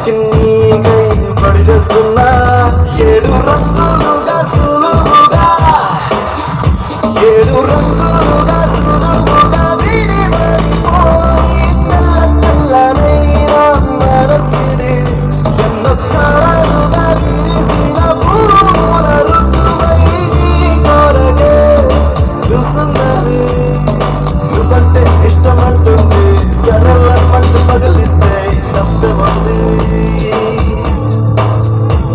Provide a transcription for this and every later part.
చిన్నీకై పడి చేస్తున్నా ఏడు రంగులుగా సులువుగా ఏడు రంగులుగా సులువుగా విడిపడిపోయి తెల్ల తెల్లనైన మనసిది ఎన్నో కాలాలుగా విరిసిన పూల ఋతువై నీ కొరకే చూస్తున్నది నువ్వంటే ఇష్టమంటుంది సరళమంటూ పగిలిస్తే తప్పమంది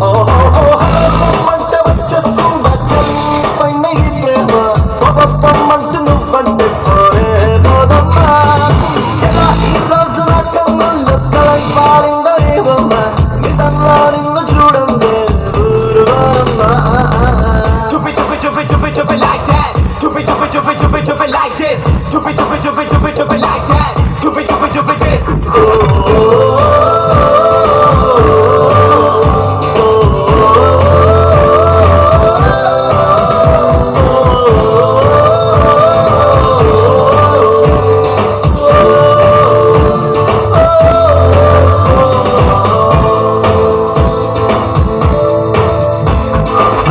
ఓహోమంటే వచ్చేస్తుందా పైన ఈ ప్రేమ పొమ్మంటూ నువ్వంటే పోరే పోదమ్మా ఎలా ఈ రోజు నా కన్నుల్లో కలై పారిందో ఏమమ్మా నిజంలో నిన్ను చూడందే ఊరువారమ్మా Chupi chupi chupi chupi chupi like that. Chupi chupi chupi chupi chupi like this. Chupi chupi chupi chupi chupi like that. Chupi chupi chupi this.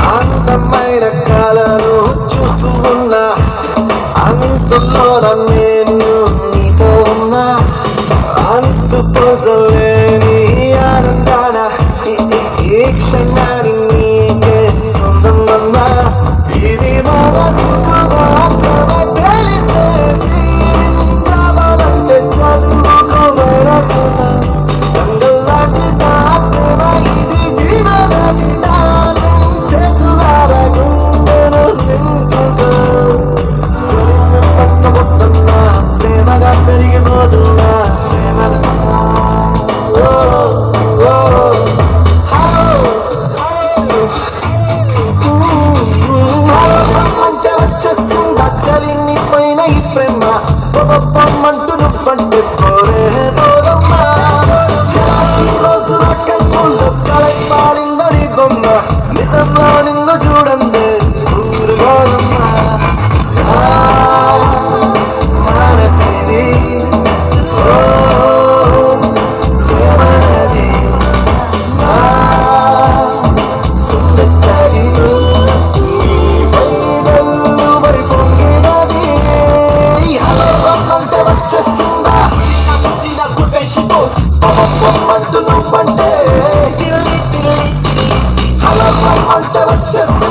అందమైన కళను చూస్తూ ఉన్నా అంతుల్లో నేను నీతో ఉన్నా అంతు పొందలేని ఆనందాన ఈ క్షణాన్ని నీకే సొంతమన్నా ఇది మనసుకు మాత్రమే తెలిసేది కావాలంటే చదువుకో మనసున గంగల్లాంటి నా ప్రేమ ఇది జీవనది నాను చేతులార గుండెను నింపుగా స్వరిని పట్టబోతున్నా ప్రేమగా పెరిగిపోతున్నా అంటే వచ్చేస్తుందా చలిని పైన ఈ ప్రేమ పొమ్మంటూ నువ్వంటే పోరే పోదమ్మా ఈ రోజు నా కన్నుల్లో కలై పారిందని బొమ్మ నిజంలో నిన్ను చూడండి ఊరు పోదమ్మా మనసిది ప్రేమనది కుందెత్తడి నీపై వెల్లువై పొంగినది హలవన్నంటే వచ్చేస్తుందా పొమ్మంటూ నువ్వంటే హలవన్నంటే వచ్చేస్తుందా